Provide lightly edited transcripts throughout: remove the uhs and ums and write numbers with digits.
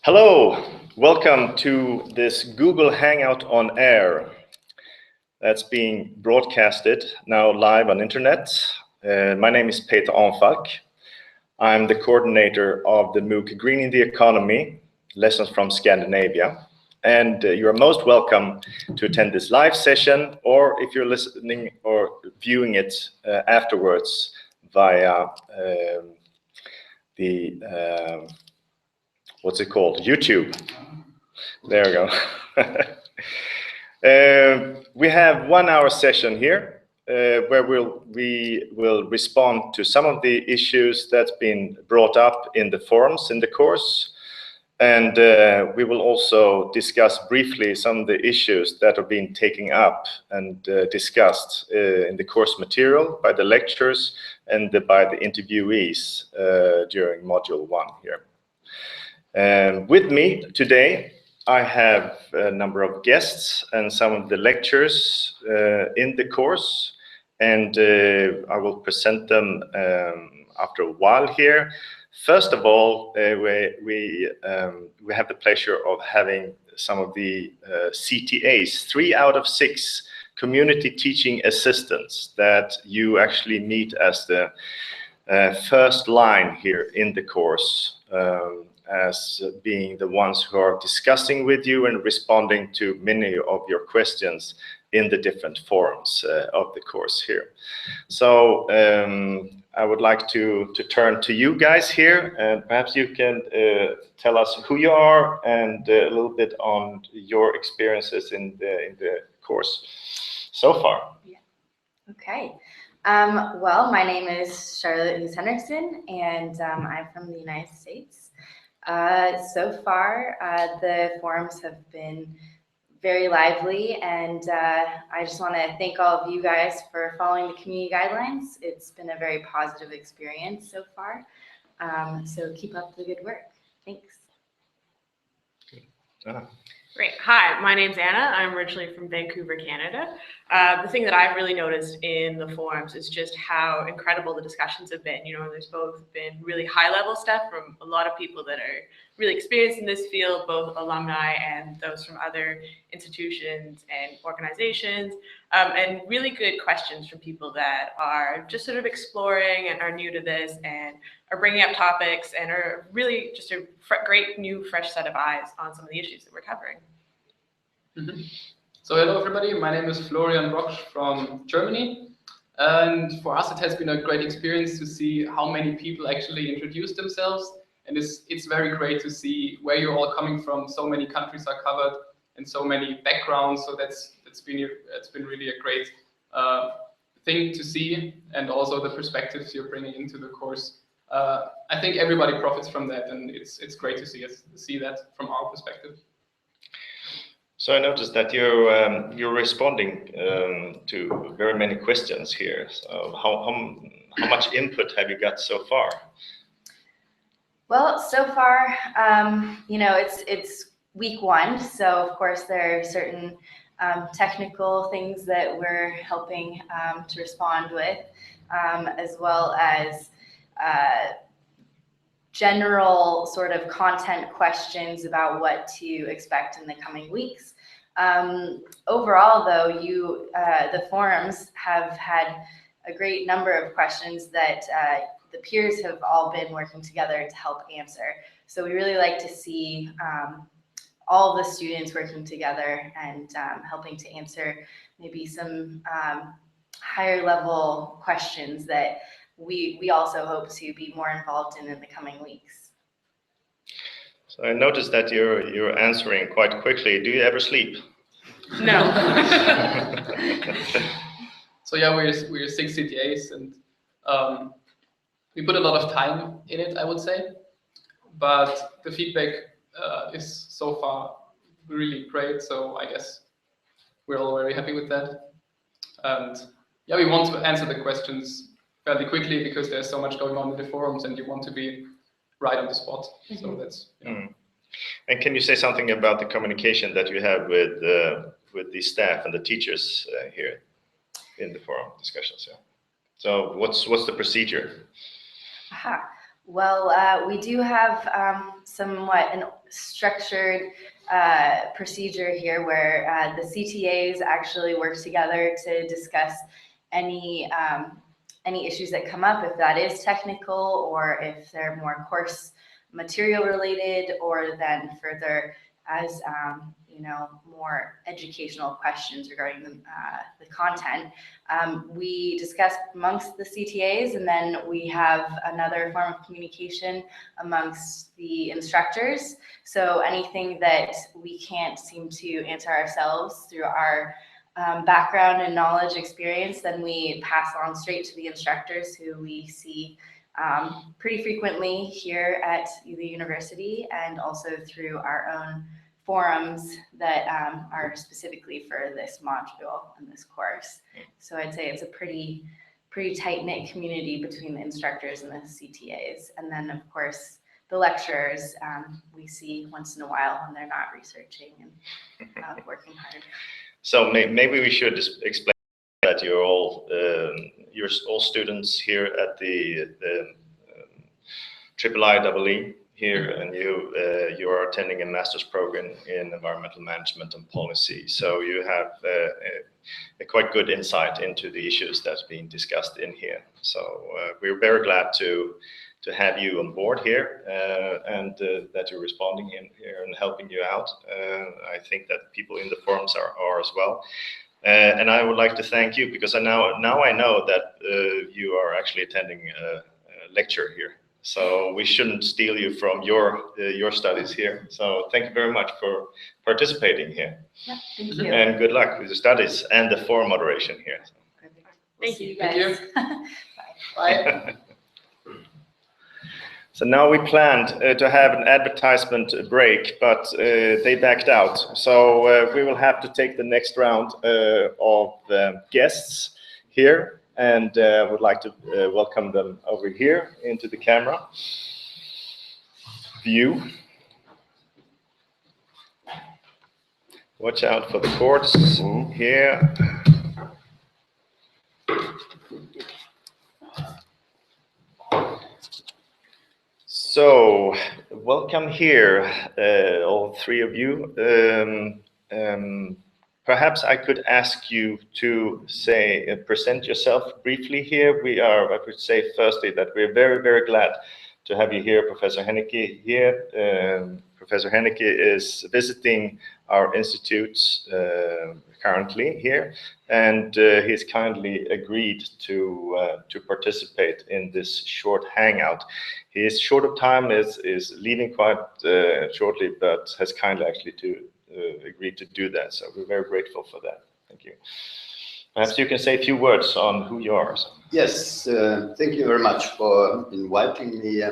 Hello, welcome to this Google Hangout on Air that's being broadcasted now live on internet. My name is Peter Arnfalk. I'm the coordinator of the MOOC Greening the Economy, Lessons from Scandinavia. And you're most welcome to attend this live session, or if you're listening or viewing it afterwards via what's it called? YouTube. There we go. We have 1 hour session here where we will respond to some of the issues that's been brought up in the forums in the course. And we will also discuss briefly some of the issues that are being taken up and discussed in the course material by the lecturers and by the interviewees during module 1 here. With me today, I have a number of guests and some of the lecturers in the course, and I will present them after a while here. First of all, we have the pleasure of having some of the CTAs, 3 out of 6 community teaching assistants that you actually meet as the first line here in the course, as being the ones who are discussing with you and responding to many of your questions in the different forums of the course here. So I would like to turn to you guys here, and perhaps you can tell us who you are and a little bit on your experiences in the course so far. Yeah. Okay. Well, my name is Charlotte Hennicke, and I'm from the United States. So far, the forums have been very lively, and I just want to thank all of you guys for following the community guidelines. It's been a very positive experience so far, so keep up the good work. Thanks. Great. Hi, my name's Anna. I'm originally from Vancouver, Canada. The thing that I've really noticed in the forums is just how incredible the discussions have been. You know, there's both been really high-level stuff from a lot of people that are really experienced in this field, both alumni and those from other institutions and organizations, and really good questions from people that are just sort of exploring and are new to this and are bringing up topics and are really just a great new fresh set of eyes on some of the issues that we're covering. Mm-hmm. So hello everybody, my name is Florian from Germany, and for us it has been a great experience to see how many people actually introduce themselves, and it's very great to see where you're all coming from. So many countries are covered and so many backgrounds, so it's been really a great thing to see, and also the perspectives you're bringing into the course. I think everybody profits from that, and it's great to see that from our perspective. So I noticed that you're responding to very many questions here. So how much input have you got so far? Well, so far, you know, it's week 1, so of course there are certain technical things that we're helping to respond with, as well as general sort of content questions about what to expect in the coming weeks. Overall, though, the forums have had a great number of questions that the peers have all been working together to help answer. So we really like to see all the students working together and helping to answer maybe some higher level questions that we also hope to be more involved in the coming weeks. So I noticed that you're answering quite quickly. Do you ever sleep? No. So yeah, we're 6 CTAs, and we put a lot of time in it, I would say, but the feedback is so far really great. So I guess we're all very happy with that, and yeah, we want to answer the questions fairly quickly because there's so much going on in the forums and you want to be right on the spot. Mm-hmm. So that's, yeah. Mm. And can you say something about the communication that you have with the staff and the teachers here in the forum discussions? Yeah. So what's the procedure? Aha. Well, we do have somewhat an structured procedure here where the CTAs actually work together to discuss any issues that come up, if that is technical or if they're more course material related, or then further as more educational questions regarding the content. We discuss amongst the CTAs, and then we have another form of communication amongst the instructors. So anything that we can't seem to answer ourselves through our background and knowledge experience, then we pass on straight to the instructors, who we see pretty frequently here at the university, and also through our own forums that are specifically for this module and this course. So I'd say it's a pretty tight-knit community between the instructors and the CTAs. And then, of course, the lecturers we see once in a while when they're not researching and working hard. So maybe we should just explain that you're all students here at the IIE here, and you are attending a master's program in environmental management and policy. So you have a quite good insight into the issues that's being discussed in here. So we're very glad to have you on board here, and that you're responding in here and helping you out. I think that people in the forums are as well. And I would like to thank you, because now I know that you are actually attending a lecture here. So we shouldn't steal you from your studies here. So thank you very much for participating here. Yeah, thank you. And good luck with the studies and the forum moderation here. Perfect. Thank you. Thank you. Bye. So now we planned to have an advertisement break, but they backed out. So we will have to take the next round of guests here, and would like to welcome them over here into the camera view. Watch out for the cords here. So, welcome here, all three of you. Perhaps I could ask you to present yourself briefly here. I would say firstly that we're very, very glad to have you here, Professor Hennicke here. Professor Hennicke is visiting our institutes currently here, and he's kindly agreed to participate in this short hangout. He is short of time, is leaving quite shortly, but has kindly actually agreed to do that. So we're very grateful for that. Thank you. Perhaps you can say a few words on who you are. Yes, thank you very much for inviting me.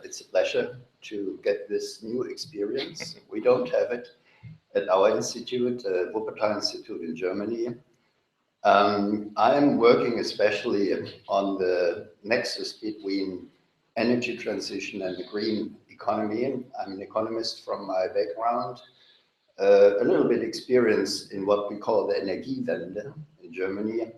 It's a pleasure to get this new experience. We don't have it at our institute, Wuppertal Institute in Germany. I'm working especially on the nexus between energy transition and the green economy. I'm an economist from my background, a little bit experience in what we call the Energiewende in Germany.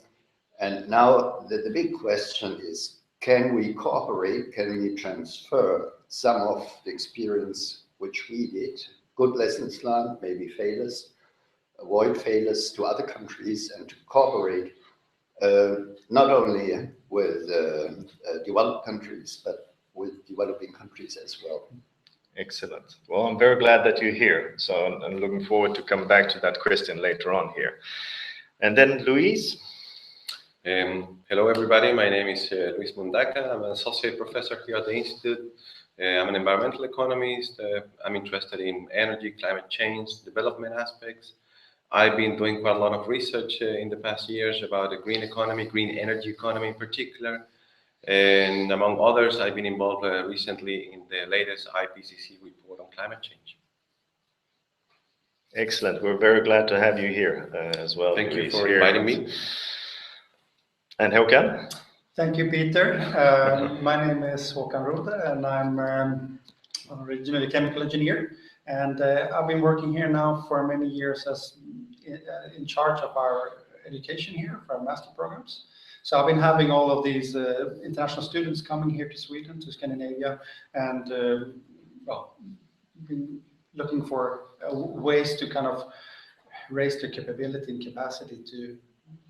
And now the big question is, can we cooperate? Can we transfer some of the experience which we did, good lessons learned, maybe failures, avoid failures to other countries, and to cooperate not only with developed countries, but with developing countries as well. Excellent. Well, I'm very glad that you're here. So I'm looking forward to come back to that question later on here. And then Luis. Hello, everybody. My name is Luis Mundaca. I'm an associate professor here at the Institute. I'm an environmental economist. I'm interested in energy, climate change, development aspects. I've been doing quite a lot of research in the past years about the green economy, green energy economy in particular. And among others, I've been involved recently in the latest IPCC report on climate change. Excellent. We're very glad to have you here as well. Thank you for inviting me. And Håkan? Thank you, Peter. My name is Håkan Rodhe, and I'm originally a chemical engineer. And I've been working here now for many years as in charge of our education here for our master programs. So I've been having all of these international students coming here to Sweden, to Scandinavia, and well, been looking for ways to kind of raise their capability and capacity to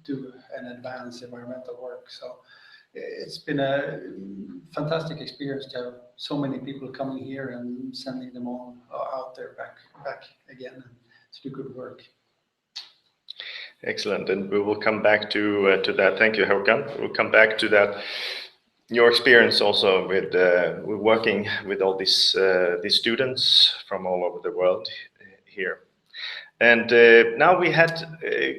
do and advance environmental work. So it's been a fantastic experience to have so many people coming here and sending them all out there back again to do good work. Excellent, and we will come back to that. Thank you, Håkan. We'll come back to that. Your experience also with working with all these students from all over the world here. And now we had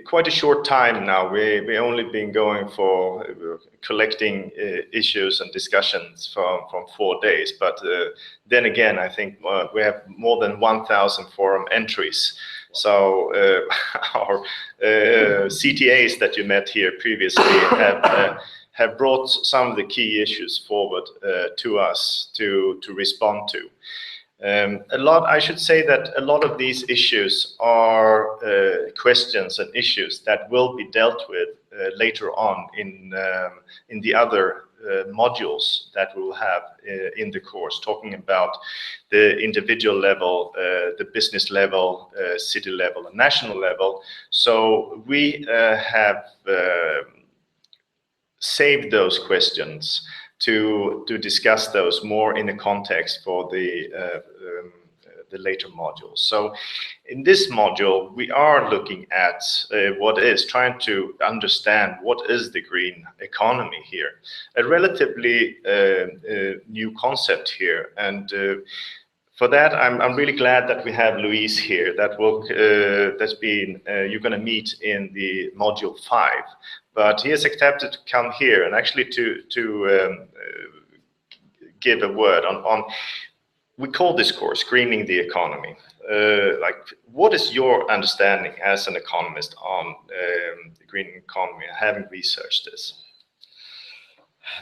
quite a short time now. We only been going for collecting issues and discussions from 4 days. But then again, I think we have more than 1,000 forum entries. So our CTAs that you met here previously have brought some of the key issues forward to us to respond to. I should say that a lot of these issues are questions and issues that will be dealt with later on in the other modules that we will have in the course, talking about the individual level, the business level, city level, and national level. So we have saved those questions to discuss those more in a context for the later modules. So in this module, we are looking at trying to understand what is the green economy here, a relatively new concept here. And for that, I'm really glad that we have Louise here. You're going to meet in the module 5. But he has accepted to come here and actually to give a word on. We call this course Greening the Economy. What is your understanding as an economist on the green economy, having researched this?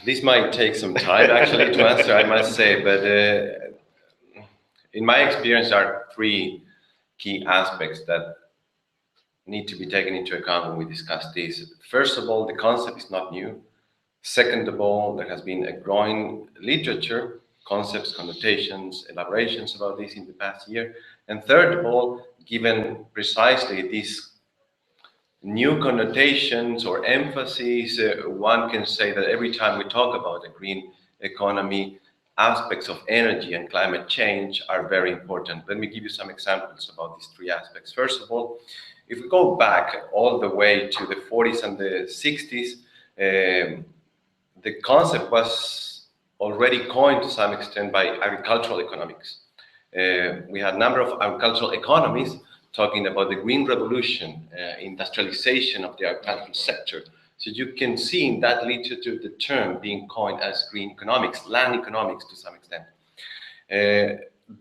This might take some time actually to answer, I must say, but in my experience, there are 3 key aspects that need to be taken into account when we discuss this. First of all, the concept is not new. Second of all, there has been a growing literature, concepts, connotations, elaborations about this in the past year. And third of all, given precisely these new connotations or emphases, one can say that every time we talk about a green economy, aspects of energy and climate change are very important. Let me give you some examples about these 3 aspects. First of all, if we go back all the way to the 40s and the 60s, the concept was already coined to some extent by agricultural economics. We had a number of agricultural economies talking about the green revolution, industrialization of the agricultural sector. So you can see in that literature the term being coined as green economics, land economics to some extent.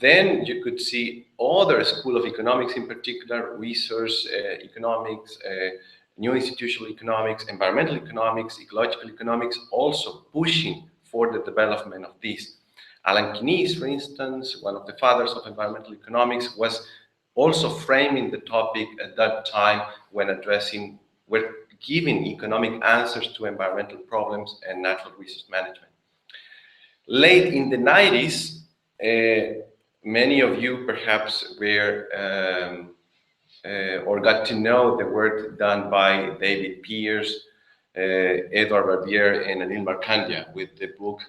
Then you could see other school of economics, in particular resource economics, new institutional economics, environmental economics, ecological economics, also pushing for the development of these. Alan Keynes, for instance, one of the fathers of environmental economics, was also framing the topic at that time when giving economic answers to environmental problems and natural resource management. Late in the 90s, many of you perhaps were or got to know the work done by David Pearce, Edward Barbier, and Anil Markandia with the book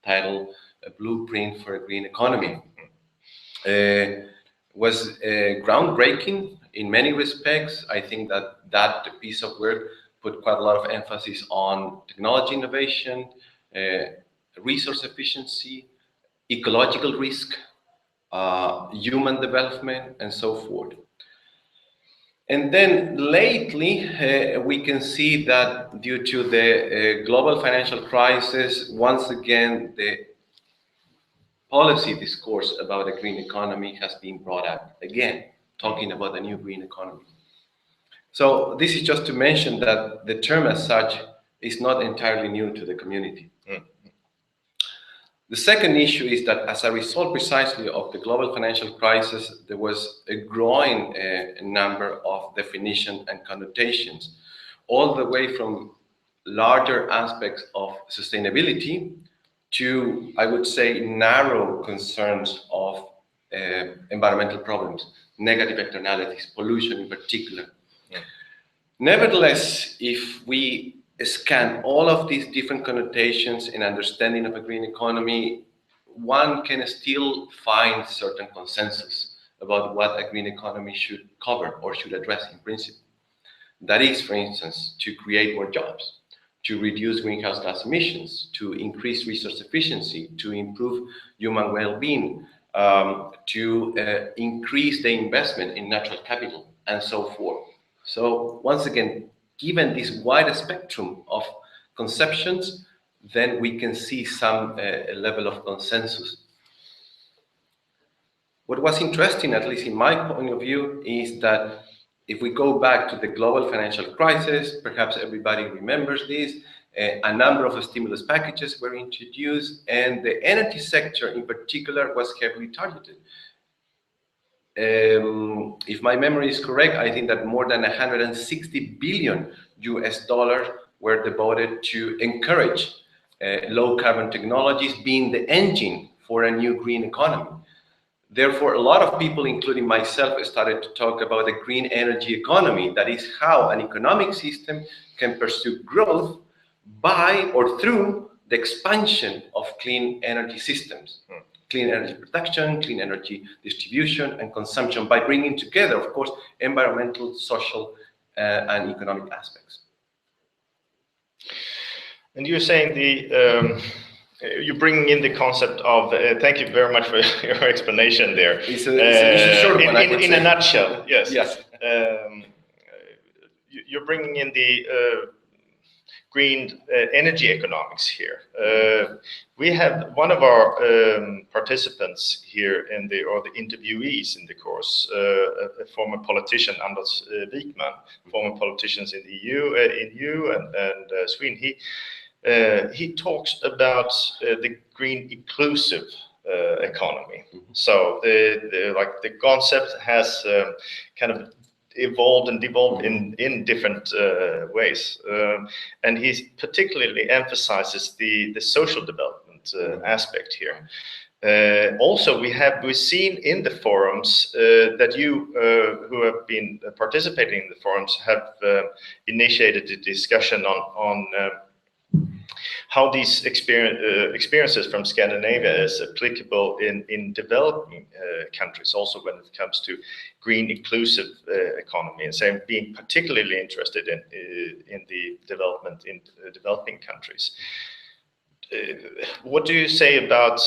titled A Blueprint for a Green Economy. Was groundbreaking in many respects. I think that piece of work put quite a lot of emphasis on technology innovation, resource efficiency, ecological risk, human development, and so forth. And then lately, we can see that due to the global financial crisis, once again, the policy discourse about a green economy has been brought up again, talking about a new green economy. So this is just to mention that the term as such is not entirely new to the community. The second issue is that as a result precisely of the global financial crisis, there was a growing number of definitions and connotations, all the way from larger aspects of sustainability to, I would say, narrow concerns of environmental problems, negative externalities, pollution in particular. Yeah. Nevertheless, if we scan all of these different connotations and understanding of a green economy, one can still find certain consensus about what a green economy should cover or should address in principle. That is, for instance, to create more jobs, to reduce greenhouse gas emissions, to increase resource efficiency, to improve human well-being, to increase the investment in natural capital, and so forth. So once again, given this wide spectrum of conceptions, then we can see some level of consensus. What was interesting, at least in my point of view, is that if we go back to the global financial crisis, perhaps everybody remembers this, a number of stimulus packages were introduced, and the energy sector in particular was heavily targeted. If my memory is correct, I think that more than 160 billion US dollars were devoted to encourage low carbon technologies being the engine for a new green economy. Therefore, a lot of people, including myself, started to talk about the green energy economy. That is how an economic system can pursue growth by or through the expansion of clean energy systems. Clean energy production, clean energy distribution and consumption, by bringing together, of course, environmental, social, and economic aspects. And you're saying you're bringing in the concept of, thank you very much for your explanation there. It's a short one, in a nutshell, yes. Yes. You're bringing in the green energy economics here. We have one of our participants here or the interviewees in the course, a former politician, Anders Wijkman, former politicians in the EU, and Sweden. He talks about the green inclusive economy. So the concept has kind of evolved and devolved in different ways, and he particularly emphasizes the social development aspect here. Also, we've seen in the forums that you who have been participating in the forums have initiated a discussion on how these experiences from Scandinavia is applicable in developing countries, also when it comes to green inclusive economy, and saying being particularly interested in the development in developing countries. What do you say about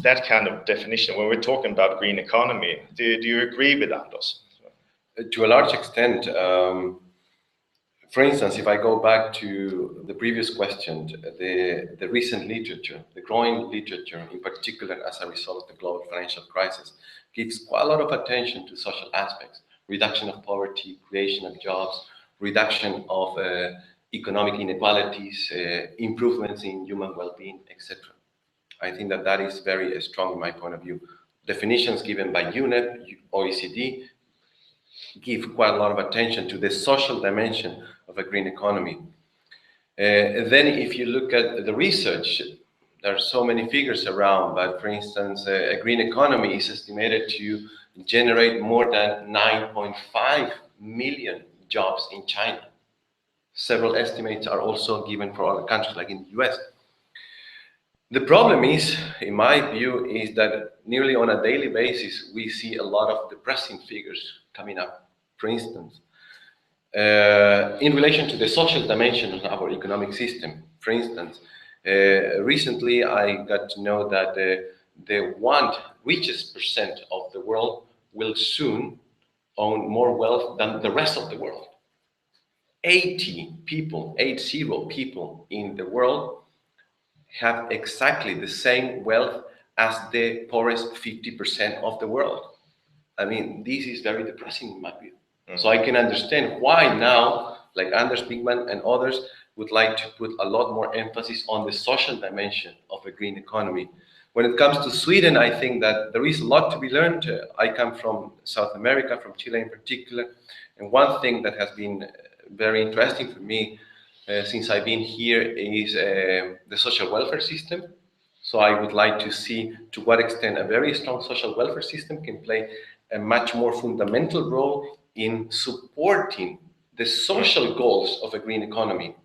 that kind of definition when we're talking about green economy? Do you agree with Anders? To a large extent. For instance, if I go back to the previous question, the recent literature, the growing literature in particular as a result of the global financial crisis, gives quite a lot of attention to social aspects, reduction of poverty, creation of jobs, reduction of economic inequalities, improvements in human well-being, etc. I think that that is very strong in my point of view. Definitions given by UNEP, OECD, give quite a lot of attention to the social dimension of a green economy. Then if you look at the research, there are so many figures around, but for instance, a green economy is estimated to generate more than 9.5 million jobs in China. Several estimates are also given for other countries like in the US. The problem is, in my view, is that nearly on a daily basis, we see a lot of depressing figures coming up. For instance, in relation to the social dimension of our economic system, for instance, recently I got to know that the richest percent of the world will soon own more wealth than the rest of the world. 80 people in the world have exactly the same wealth as the poorest 50% of the world. I mean, this is very depressing in my view. So I can understand why now, like Anders Wijkman and others, would like to put a lot more emphasis on the social dimension of a green economy. When it comes to Sweden, I think that there is a lot to be learned. I come from South America, from Chile in particular, and one thing that has been very interesting for me since I've been here is the social welfare system. So I would like to see to what extent a very strong social welfare system can play a much more fundamental role in supporting the social goals of a green economy.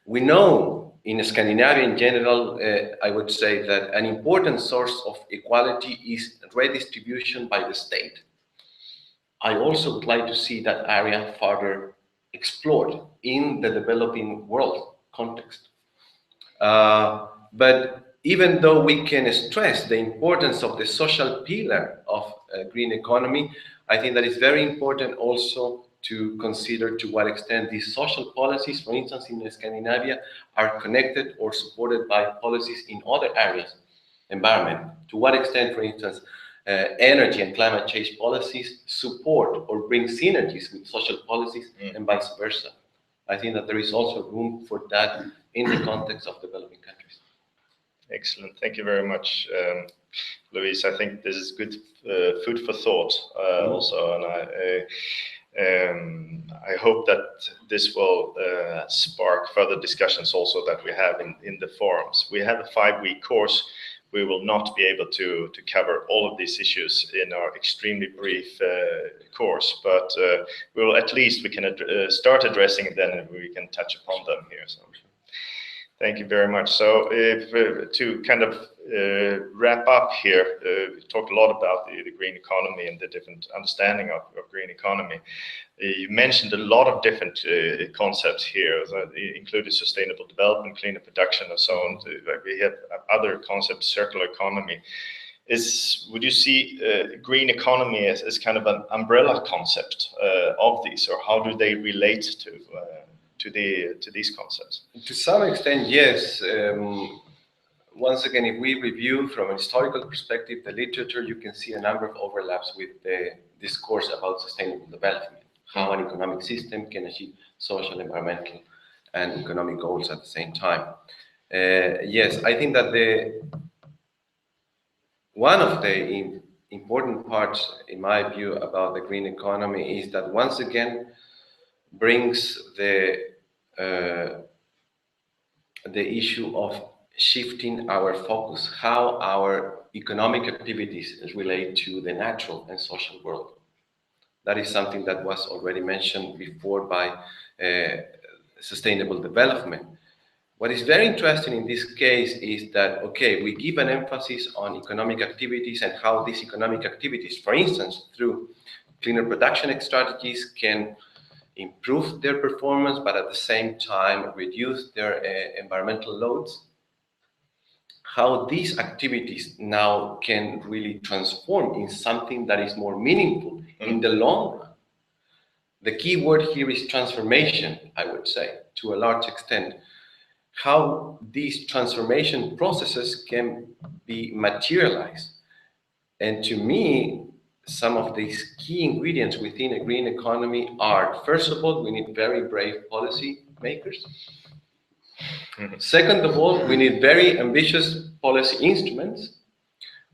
We know in Scandinavia in general, I would say that an important source of equality is redistribution by the state. I also would like to see that area further explored in the developing world context. But even though we can stress the importance of the social pillar of a green economy, I think that it's very important also to consider to what extent these social policies, for instance, in Scandinavia, are connected or supported by policies in other areas, environment. To what extent, for instance, energy and climate change policies support or bring synergies with social policies and vice versa. I think that there is also room for that in the context of developing countries. Excellent. Thank you very much, Luis. I think this is good food for thought also, and I hope that this will spark further discussions also that we have in the forums. We have a 5-week course. We will not be able to cover all of these issues in our extremely brief course, but we can start addressing it then, and we can touch upon them here. So thank you very much. So to kind of wrap up here, we talked a lot about the green economy and the different understanding of green economy. You mentioned a lot of different concepts here, including sustainable development, cleaner production, and so on. We have other concepts, circular economy. Would you see green economy as kind of an umbrella concept of these, or how do they relate to these concepts? To some extent, yes. Once again, if we review from a historical perspective the literature, you can see a number of overlaps with the discourse about sustainable development, how an economic system can achieve social, environmental, and economic goals at the same time. Yes, I think that one of the important parts, in my view, about the green economy is that once again brings the issue of shifting our focus, how our economic activities relate to the natural and social world. That is something that was already mentioned before by sustainable development. What is very interesting in this case is that, okay, we give an emphasis on economic activities and how these economic activities, for instance, through cleaner production strategies, can improve their performance, but at the same time reduce their environmental loads. How these activities now can really transform in something that is more meaningful in the long run. The key word here is transformation, I would say, to a large extent. How these transformation processes can be materialized. And to me, some of these key ingredients within a green economy are, first of all, we need very brave policy makers. Second of all, we need very ambitious policy instruments.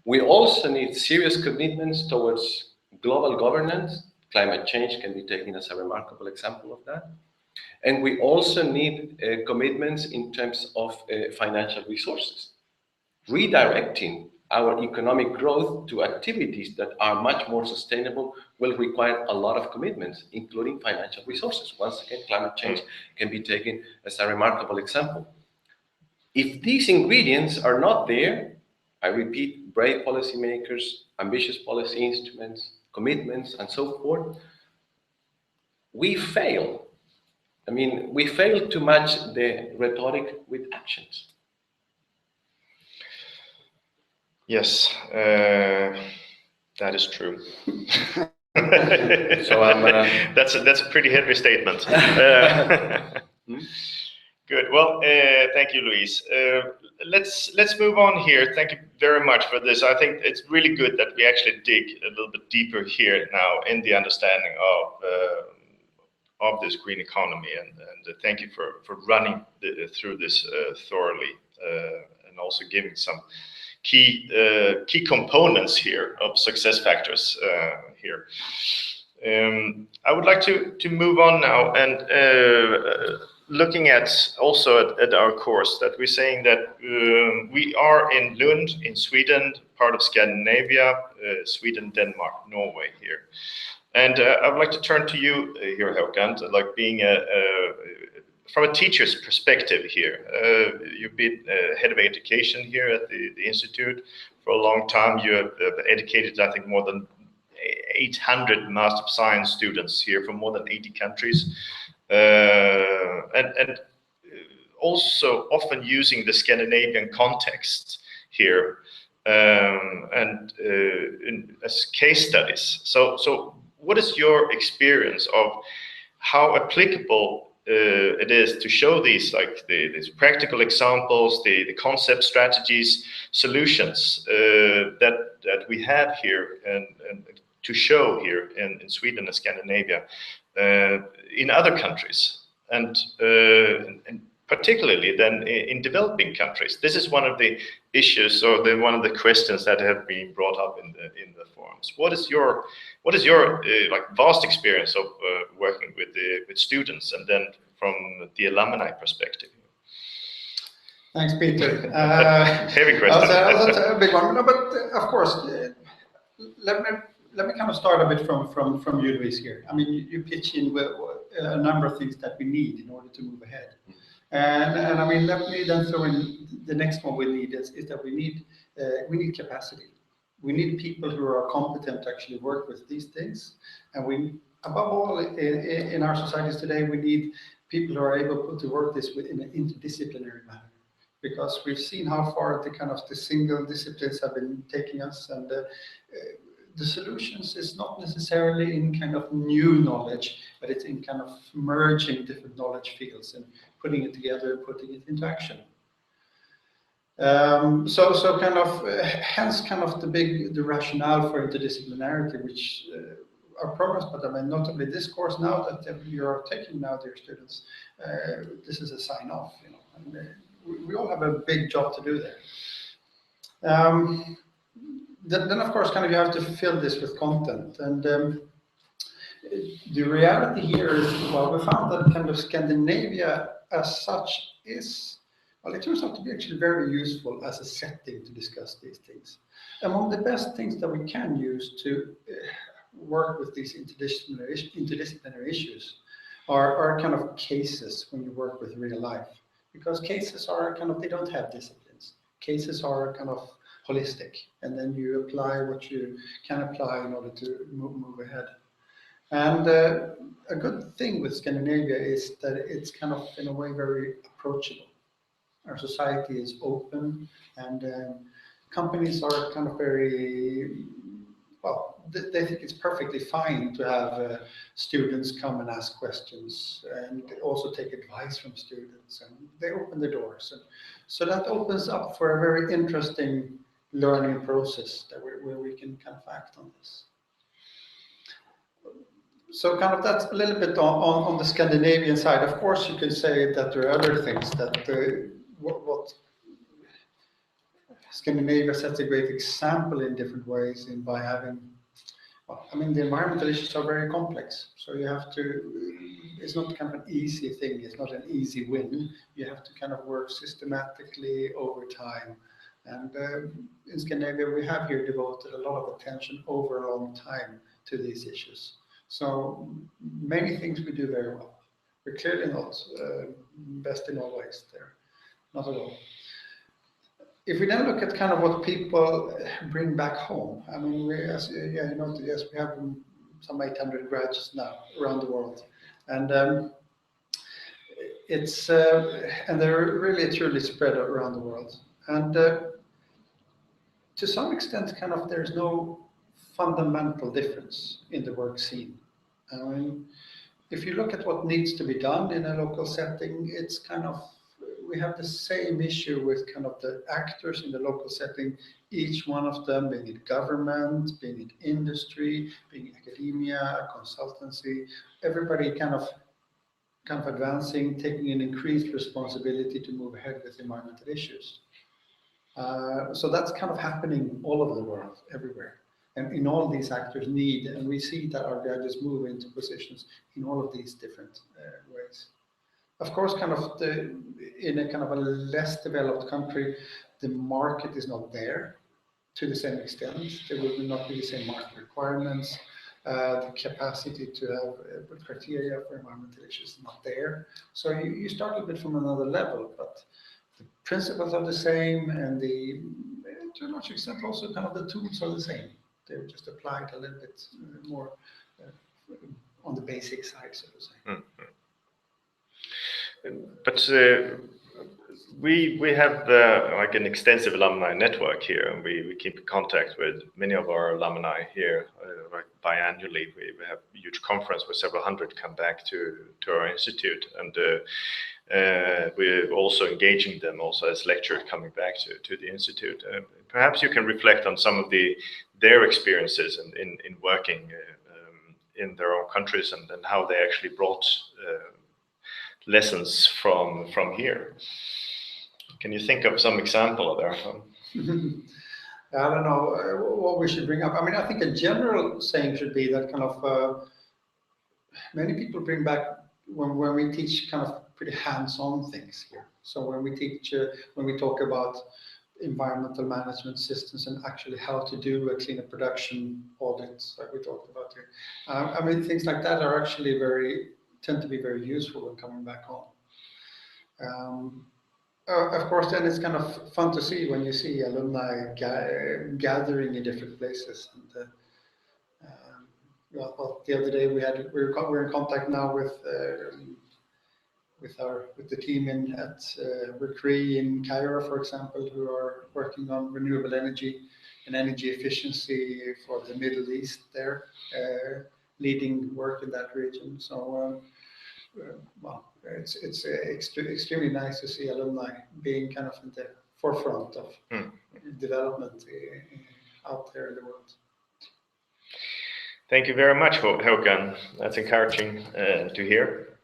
We also need serious commitments towards global governance. Climate change can be taken as a remarkable example of that. And we also need commitments in terms of financial resources. Redirecting our economic growth to activities that are much more sustainable will require a lot of commitments, including financial resources. Once again, climate change can be taken as a remarkable example. If these ingredients are not there, I repeat, brave policymakers, ambitious policy instruments, commitments, and so forth, we fail. I mean, we fail to match the rhetoric with actions. Yes, that is true. So that's a pretty heavy statement. Good. Well, thank you, Luis. Let's move on here. Thank you very much for this. I think it's really good that we actually dig a little bit deeper here now in the understanding of this green economy, and thank you for running through this thoroughly, and also giving some key components here of success factors here. I would like to move on now and looking at also at our course that we're saying that we are in Lund in Sweden, part of Scandinavia, Sweden, Denmark, Norway here. And I would like to turn to you here, Håkan, like being from a teacher's perspective here. You've been head of education here at the Institute for a long time. You have educated, I think, more than 800 Master of Science students here from more than 80 countries. And also often using the Scandinavian context here as case studies. So what is your experience of how applicable it is to show these these practical examples, the concept, strategies, solutions that we have here and to show here in Sweden and Scandinavia in other countries, and particularly then in developing countries. This is one of the issues, or one of the questions that have been brought up in the forums. What is your like vast experience of working with students, and then from the alumni perspective? Thanks, Peter. Heavy question. That's a big one. No, but of course, let me kind of start a bit from you, Luis, here. I mean, you pitch in with a number of things that we need in order to move ahead. And I mean, let me then throw in the next one we need is that we need capacity. We need people who are competent to actually work with these things. And we, above all, in our societies today, we need people who are able to work this in an interdisciplinary manner. Because we've seen how far the single disciplines have been taking us, and the solutions is not necessarily in kind of new knowledge, but it's in kind of merging different knowledge fields and putting it together and putting it into action. So kind of hence kind of the rationale for interdisciplinarity, which are programs, but I mean notably this course now that you are taking now, dear students, this is a sign off, you know, and we all have a big job to do there. Then of course, kind of you have to fill this with content, and the reality here is, well, we found that kind of Scandinavia as such is, well, it turns out to be actually very useful as a setting to discuss these things. Among the best things that we can use to work with these interdisciplinary issues are kind of cases when you work with real life, because cases are kind of, they don't have disciplines. Cases are kind of holistic, and then you apply what you can apply in order to move ahead. And a good thing with Scandinavia is that it's kind of in a way very approachable. Our society is open, and companies are kind of very, well, they think it's perfectly fine to have students come and ask questions, and also take advice from students, and they open the doors. And so that opens up for a very interesting learning process that where we can kind of act on this. So kind of that's a little bit on the Scandinavian side. Of course, you can say that there are other things that what Scandinavia sets a great example in different ways in by having, well, I mean, the environmental issues are very complex. So you have to, it's not kind of an easy thing. It's not an easy win. You have to kind of work systematically over time. And in Scandinavia, we have here devoted a lot of attention over a long time to these issues. So many things we do very well. We're clearly not best in all ways there, not at all. If we then look at kind of what people bring back home, I mean, we have some 800 graduates now around the world, and it's and they're really truly spread around the world, and to some extent, kind of there's no fundamental difference in the work scene. I mean, if you look at what needs to be done in a local setting, it's kind of, we have the same issue with kind of the actors in the local setting, each one of them, being it government, being it industry, being academia, consultancy, everybody kind of advancing, taking an increased responsibility to move ahead with environmental issues. So that's kind of happening all over the world, everywhere. And in all these actors need, and we see that our graduates move into positions in all of these different ways. Of course, kind of in a kind of a less developed country, the market is not there to the same extent. There will not be the same market requirements. The capacity to have criteria for environmental issues is not there. So you start a bit from another level, but the principles are the same, and to a large extent also kind of the tools are the same. They're just applied a little bit more on the basic side, so to say. But we have like an extensive alumni network here, and we keep in contact with many of our alumni here. Like biannually, we have a huge conference where several hundred come back to our institute, and we're also engaging them also as lecturers coming back to the institute. Perhaps you can reflect on some of their experiences in working in their own countries, and how they actually brought lessons from here. Can you think of some example of that? I don't know what we should bring up. I mean, I think a general saying should be that kind of many people bring back when we teach kind of pretty hands-on things here. So when we teach, when we talk about environmental management systems and actually how to do a cleaner production audit, like we talked about here. I mean, things like that are actually tend to be very useful when coming back home. Of course, then it's kind of fun to see when you see alumni gathering in different places. And well, the other day we were in contact now with the team at Recre in Cairo, for example, who are working on renewable energy and energy efficiency for the Middle East there, leading work in that region. So, well, it's extremely nice to see alumni being kind of in the forefront of development out there in the world. Thank you very much, Håkan. That's encouraging to hear.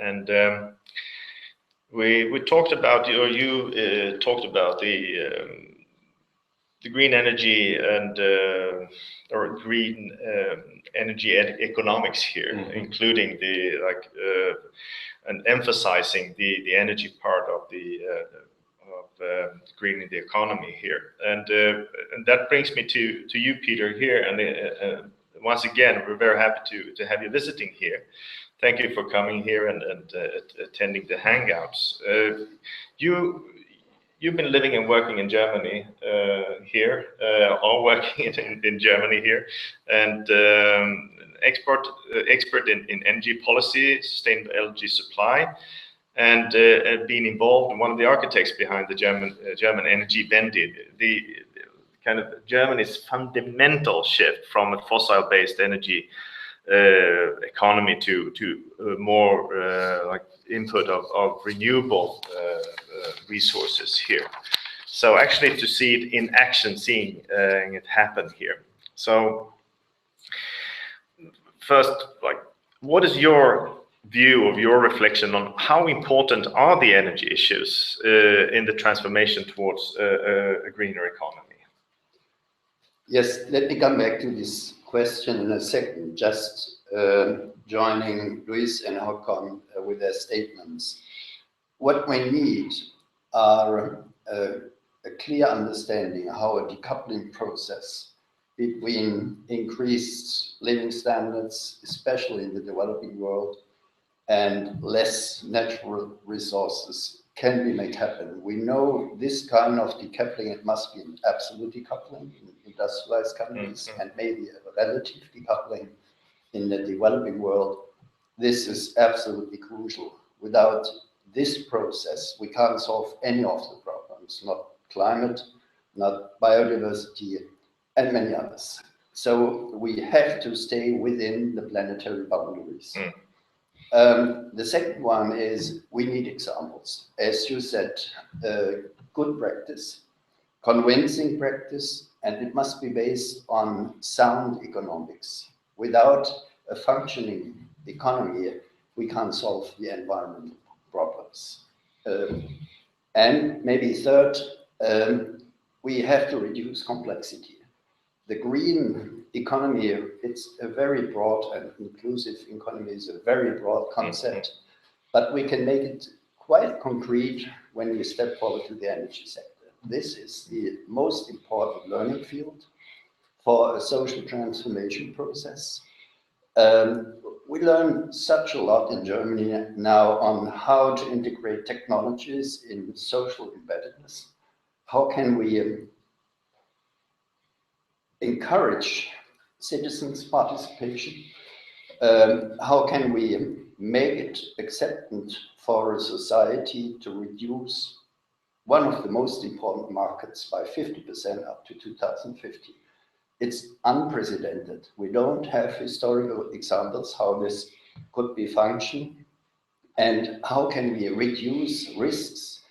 And we talked about, or you talked about the green energy and or green energy economics here, including and emphasizing the energy part of greening the economy here, and that brings me to you, Peter, here, and once again we're very happy to have you visiting here. Thank you for coming here and attending the Hangouts. You've been living and working in Germany here, or working in Germany here, and expert in energy policy, sustainable energy supply, and being involved in one of the architects behind the German Energiewende, the kind of Germany's fundamental shift from a fossil-based energy economy to more like input of renewable resources here. So actually to see it in action, seeing it happen here. So first, like, what is your view of your reflection on how important are the energy issues in the transformation towards a greener economy? Yes, let me come back to this question in a second, just joining Luis and Håkan with their statements. What we need are a clear understanding how a decoupling process between increased living standards, especially in the developing world, and less natural resources can be made happen. We know this kind of decoupling, it must be an absolute decoupling in industrialized countries, and maybe a relative decoupling in the developing world. This is absolutely crucial. Without this process, we can't solve any of the problems, not climate, not biodiversity, and many others. So we have to stay within the planetary boundaries. The second one is we need examples. As you said, good practice, convincing practice, and it must be based on sound economics. Without a functioning economy, we can't solve the environmental problems. And maybe third, we have to reduce complexity. the green economy, it's a very broad and inclusive economy is a very broad concept, but we can make it quite concrete when we step forward to the energy sector. This is the most important learning field for a social transformation process. We learn such a lot in Germany now on how to integrate technologies in social embeddedness. How can we encourage citizens' participation? How can we make it acceptable for a society to reduce one of the most important markets by 50% up to 2050? It's unprecedented. We don't have historical examples how this could be function, and how can we reduce risks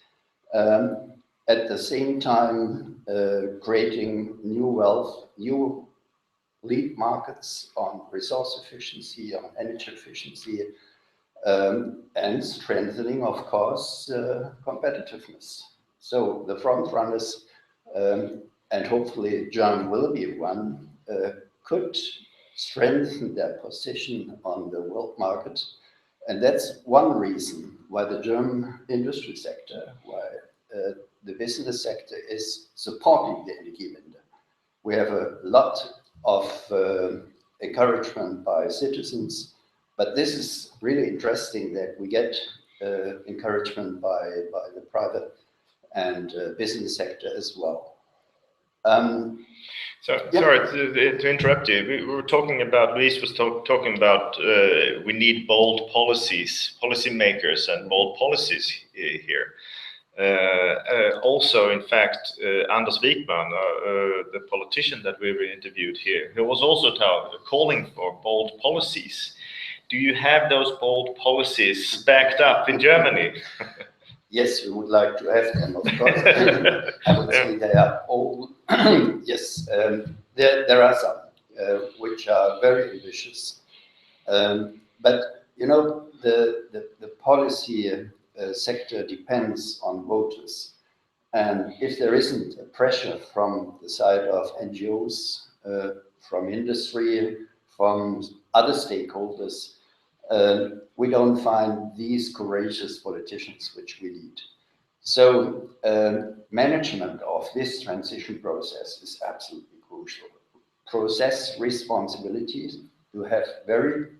at the same time creating new wealth, new lead markets on resource efficiency, on energy efficiency, and strengthening, of course, competitiveness. So the front runners, and hopefully Germany will be one, could strengthen their position on the world market. And that's one reason why the German industry sector, why the business sector is supporting the Energiewende. We have a lot of encouragement by citizens, but this is really interesting that we get encouragement by the private and business sector as well. Sorry to interrupt you. We were talking about, Luis was talking about we need bold policymakers and bold policies here. Also, in fact, Anders Wijkman, the politician that we interviewed here, he was also calling for bold policies. Do you have those bold policies backed up in Germany? Yes, we would like to have them, of course. I would say they are all, yes, there are some which are very ambitious. But, you know, the policy sector depends on voters. And if there isn't a pressure from the side of NGOs, from industry, from other stakeholders, we don't find these courageous politicians which we need. So management of this transition process is absolutely crucial. Process responsibilities to have very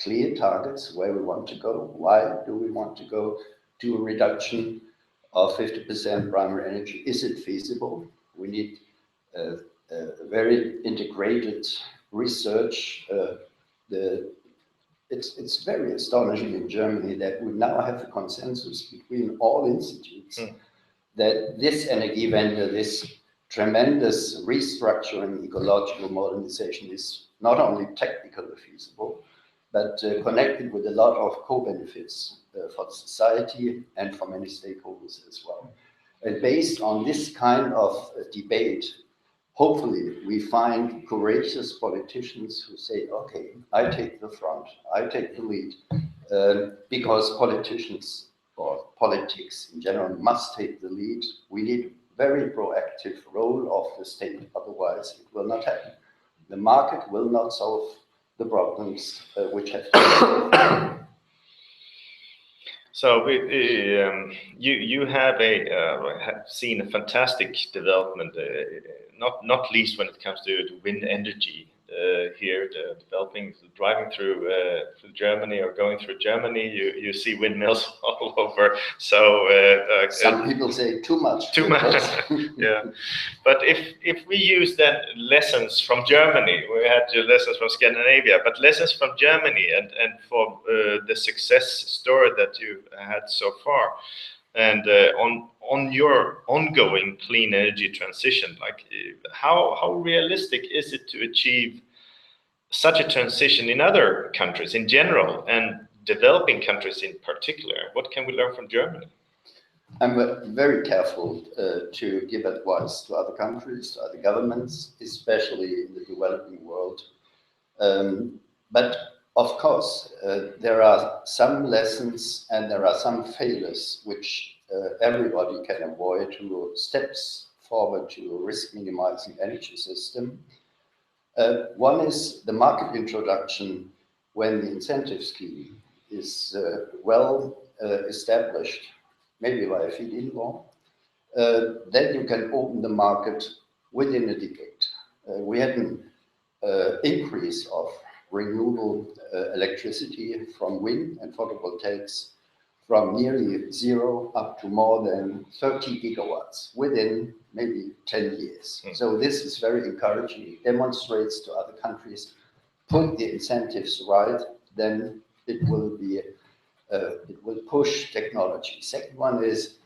clear targets where we want to go, why do we want to go to a reduction of 50% primary energy. Is it feasible? We need a very integrated research. It's very astonishing in Germany that we now have a consensus between all institutes that this Energiewende, this tremendous restructuring, ecological modernization is not only technically feasible, but connected with a lot of co-benefits for society and for many stakeholders as well. And based on this kind of debate, hopefully we find courageous politicians who say, okay, I take the front, I take the lead, because politicians or politics in general must take the lead. We need a very proactive role of the state, otherwise it will not happen. The market will not solve the problems which have to be solved. So you have seen a fantastic development, not least when it comes to wind energy here, developing, driving through Germany or going through Germany, you see windmills all over. So some people say too much. Too much, yeah. But if we use then lessons from Germany, we had lessons from Scandinavia, but lessons from Germany and for the success story that you had so far, and on your ongoing clean energy transition, like how realistic is it to achieve such a transition in other countries in general and developing countries in particular? What can we learn from Germany? I'm very careful to give advice to other countries, to other governments, especially in the developing world. But of course, there are some lessons and there are some failures which everybody can avoid to steps forward to a risk minimizing energy system. One is the market introduction when the incentive scheme is well established, maybe by a feed-in law. Then you can open the market within a decade. We had an increase of renewable electricity from wind and photovoltaics from nearly zero up to more than 30 gigawatts within maybe 10 years. So this is very encouraging. It demonstrates to other countries, put the incentives right, then it will push technology. Second one is,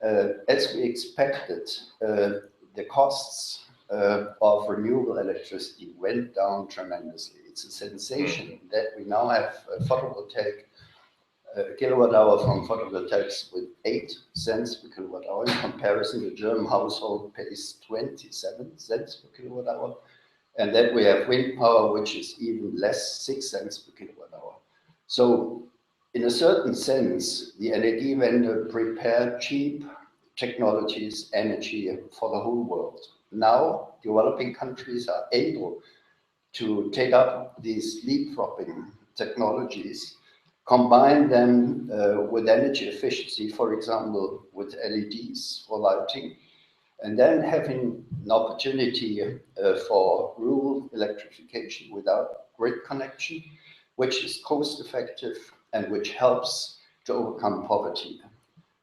as we expected, the costs of renewable electricity went down tremendously. It's a sensation that we now have photovoltaic kilowatt hour from photovoltaics with 8 cents per kilowatt hour. In comparison, the German household pays 27 cents per kilowatt hour. And then we have wind power, which is even less, 6 cents per kilowatt hour. So in a certain sense, the Energiewende prepared cheap technologies, energy for the whole world. Now, developing countries are able to take up these leapfrogging technologies, combine them with energy efficiency, for example, with LEDs for lighting, and then having an opportunity for rural electrification without grid connection, which is cost effective and which helps to overcome poverty.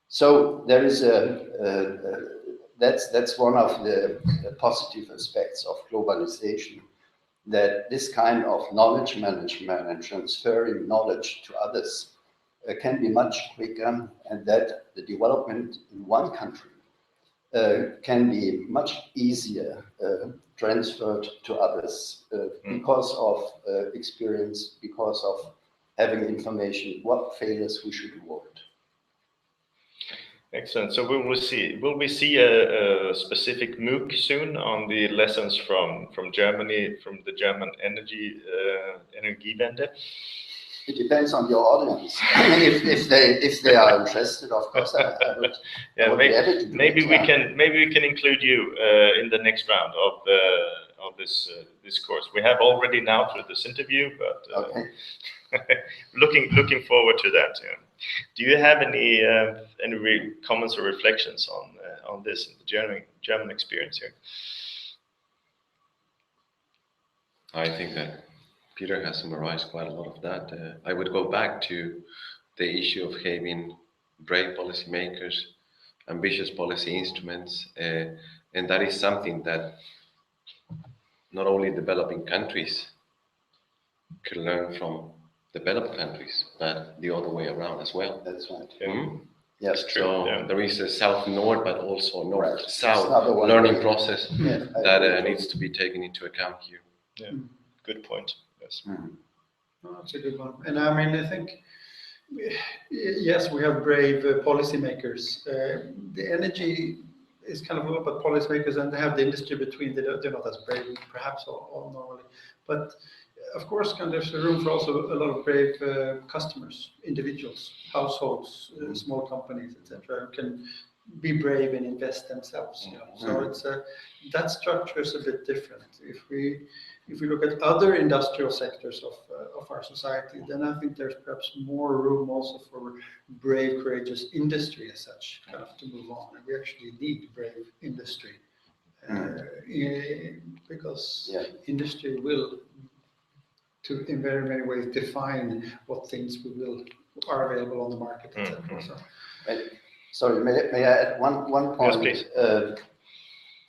So there is that's one of the positive aspects of globalization, that this kind of knowledge management and transferring knowledge to others can be much quicker, and that the development in one country can be much easier transferred to others because of experience, because of having information, what failures we should avoid. Excellent. So will we see a specific MOOC soon on the lessons from Germany, from the German Energiewende? It depends on your audience. if they are interested, of course, I would. Yeah, I would be happy to do maybe it, we can include you in the next round of this course. We have already now through this interview, but okay. looking forward to that. Yeah. Do you have any comments or reflections on this in the German experience here? I think that Peter has summarized quite a lot of that. I would go back to the issue of having brave policymakers, ambitious policy instruments, and that is something that not only developing countries can learn from developed countries, but the other way around as well. That's right. Mm-hmm. Yes, true. So yeah. there is a south-north, but also north-south right. learning process that agree. needs to be taken into account here. Yeah, good point. Yes. Oh, that's a good one. And I mean, I think, yes, we have brave policymakers. The energy is kind of all about policymakers, and they have the industry between. They're not as brave, perhaps, or normally. But of course, there's room for also a lot of brave customers, individuals, households, small companies, etc., who can be brave and invest themselves. You know? So it's that structure is a bit different. If we look at other industrial sectors of our society, then I think there's perhaps more room also for brave, courageous industry as such, kind of to move on. And we actually need brave industry because industry will, in very many ways, define what things are available on the market, etc. So. Sorry, may I add one point? Yes, please.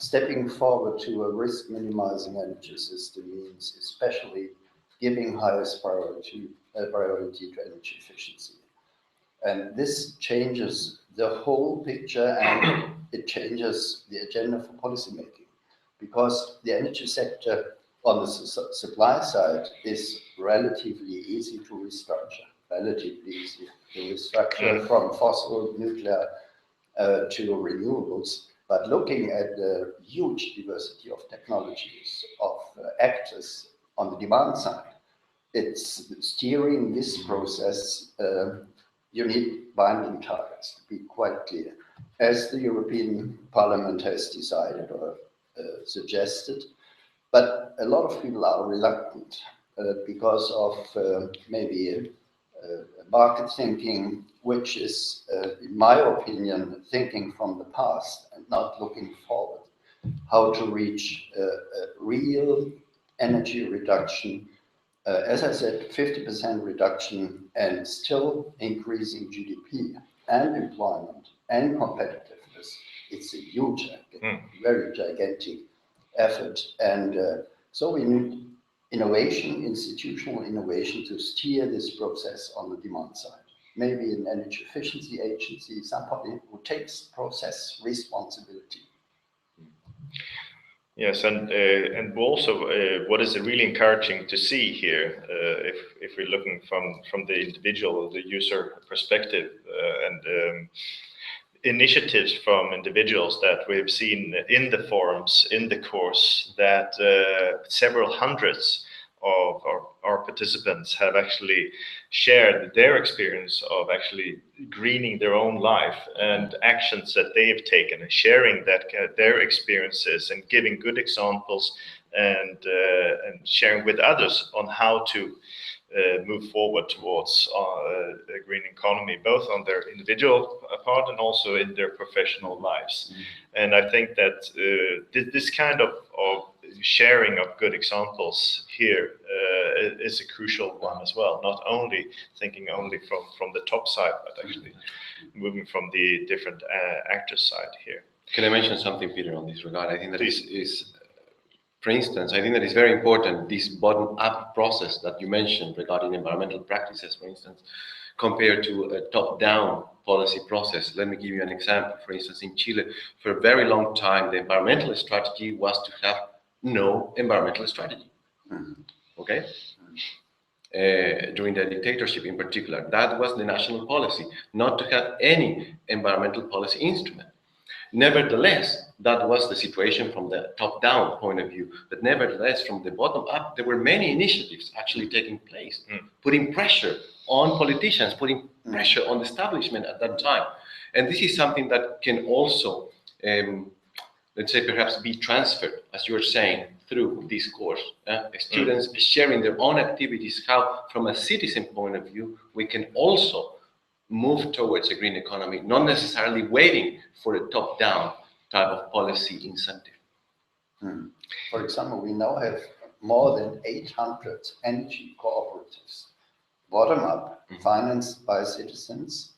Stepping forward to a risk minimizing energy system means especially giving highest priority to energy efficiency. And this changes the whole picture, and it changes the agenda for policymaking, because the energy sector on the supply side is relatively easy to restructure, from fossil, nuclear to renewables. But looking at the huge diversity of technologies, of actors on the demand side, it's steering this process. You need binding targets to be quite clear. As the European Parliament has decided or suggested, But a lot of people are reluctant because of maybe market thinking, which is, in my opinion, thinking from the past and not looking forward. How to reach a real energy reduction. As I said, 50% reduction and still increasing GDP and employment and competitiveness. It's a huge, very gigantic effort. And so we need innovation, institutional innovation to steer this process on the demand side. Maybe an energy efficiency agency, somebody who takes process responsibility. Yes, and also what is really encouraging to see here, if we're looking from the individual, the user perspective, and initiatives from individuals that we've seen in the forums, in the course, that several hundreds of our participants have actually shared their experience of actually greening their own life and actions that they have taken, and sharing that their experiences and giving good examples and sharing with others on how to move forward towards a green economy, both on their individual part and also in their professional lives. And I think that this kind of sharing of good examples here is a crucial one as well, not only thinking only from the top side, but actually moving from the different actors side here. Can I mention something, Peter, on this regard? I think that is for instance, I think that is very important, this bottom-up process that you mentioned regarding environmental practices, for instance, compared to a top-down policy process. Let me give you an example. For instance, in Chile, for a very long time, the environmental strategy was to have no environmental strategy. Okay? During the dictatorship in particular, that was the national policy, not to have any environmental policy instrument. Nevertheless, that was the situation from the top-down point of view. But nevertheless, from the bottom-up, there were many initiatives actually taking place, putting pressure on politicians, putting pressure on the establishment at that time. And this is something that can also, let's say, perhaps be transferred, as you're saying, through this course. Students sharing their own activities, how, from a citizen point of view, we can also move towards a green economy, not necessarily waiting for a top-down type of policy incentive. For example, we now have more than 800 energy cooperatives, bottom-up, financed by citizens,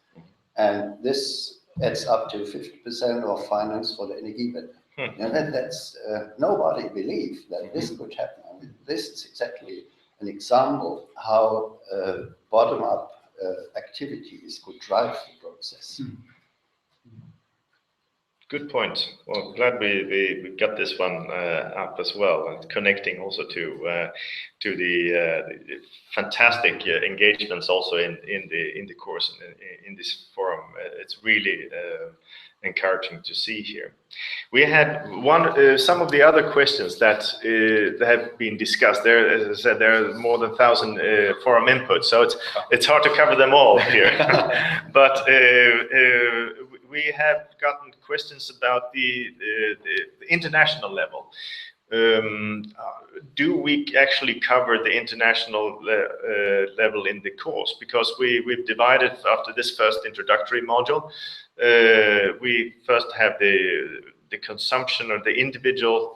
and this adds up to 50% of finance for the Energiewende. And that's, nobody believed that this could happen. I mean, this is exactly an example how bottom-up activities could drive the process. Good point. Well, glad we got this one up as well, and connecting also to the fantastic engagements also in the course and in this forum. It's really encouraging to see here. We had some of the other questions that have been discussed. There, as I said, there are more than 1,000 forum inputs, so it's hard to cover them all here. But we have gotten questions about the international level. Do we actually cover the international level in the course? Because we've divided after this first introductory module. We first have the consumption or the individual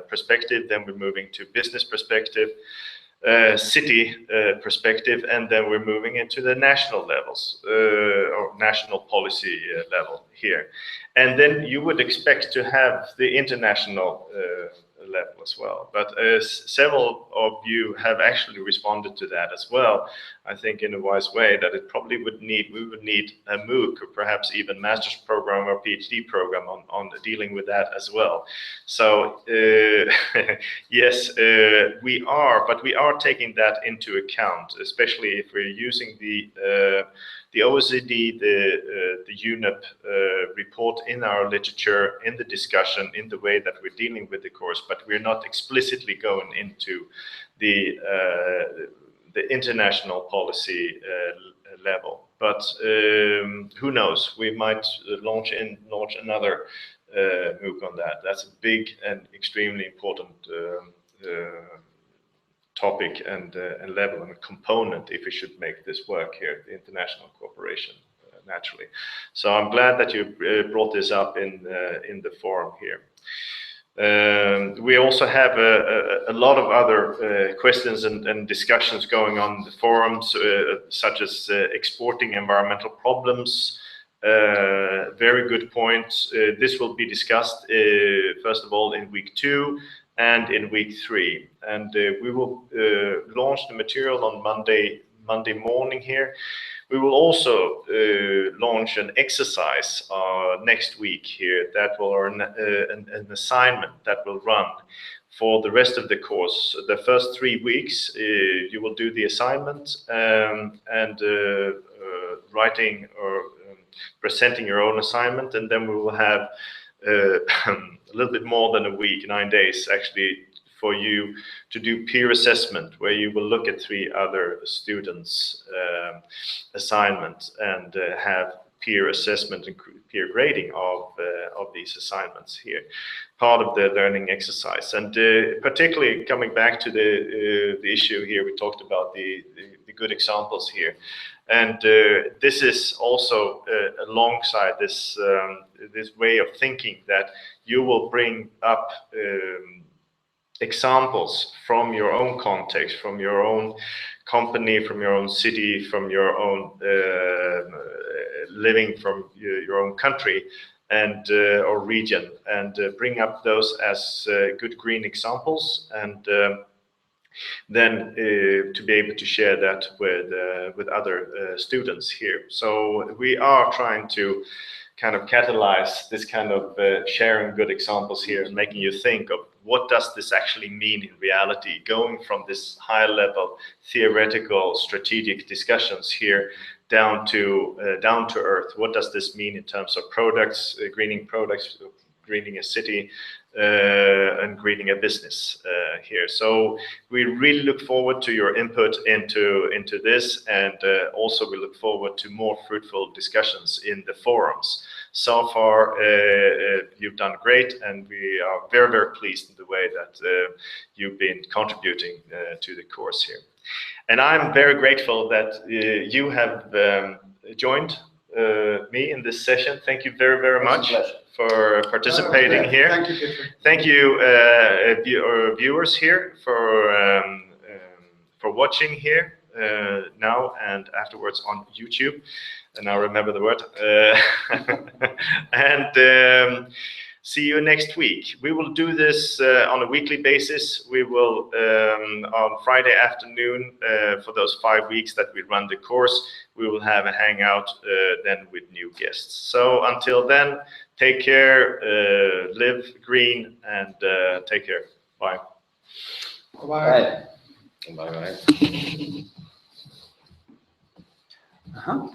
perspective, then we're moving to business perspective, city perspective, and then we're moving into the national levels or national policy level here. And then you would expect to have the international level as well. But several of you have actually responded to that as well, I think in a wise way, that it probably would need, we would need a MOOC or perhaps even master's program or PhD program on dealing with that as well. So yes, we are taking that into account, especially if we're using the OECD, the UNEP report in our literature, in the discussion, in the way that we're dealing with the course, but we're not explicitly going into the international policy level. But who knows? We might launch another MOOC on that. That's a big and extremely important topic and level and component if we should make this work here, the international cooperation, naturally. So I'm glad that you brought this up in the forum here. We also have a lot of other questions and discussions going on in the forums, such as exporting environmental problems. Very good points. This will be discussed, first of all, in week 2 and in week 3. And we will launch the material on Monday morning here. We will also launch an exercise next week here that will an assignment that will run for the rest of the course. The first 3 weeks, you will do the assignment and writing or presenting your own assignment, and then we will have a little bit more than a week, 9 days actually, for you to do peer assessment, where you will look at 3 other students' assignments and have peer assessment and peer grading of these assignments here, part of the learning exercise. And particularly coming back to the issue here, we talked about the good examples here. And this is also alongside this this way of thinking that you will bring up examples from your own context, from your own company, from your own city, from your own living from your own country and or region, and bring up those as good green examples, and then to be able to share that with other students here. So we are trying to kind of catalyze this kind of sharing good examples here and making you think of what does this actually mean in reality, going from this high level theoretical strategic discussions here down to earth. What does this mean in terms of products, greening a city, and greening a business here. So we really look forward to your input into this, and also we look forward to more fruitful discussions in the forums. So far, you've done great, and we are very, very pleased in the way that you've been contributing to the course here. And I'm very grateful that you have joined me in this session. Thank you very, very much for participating here. Thank you, Peter. Thank you, viewers here, for watching here now and afterwards on YouTube. And now remember the word. And see you next week. We will do this on a weekly basis. We will, on Friday afternoon, for those 5 weeks that we run the course, we will have a hangout then with new guests. So until then, take care, live green, and take care. Bye. Bye. Bye-bye. Uh-huh.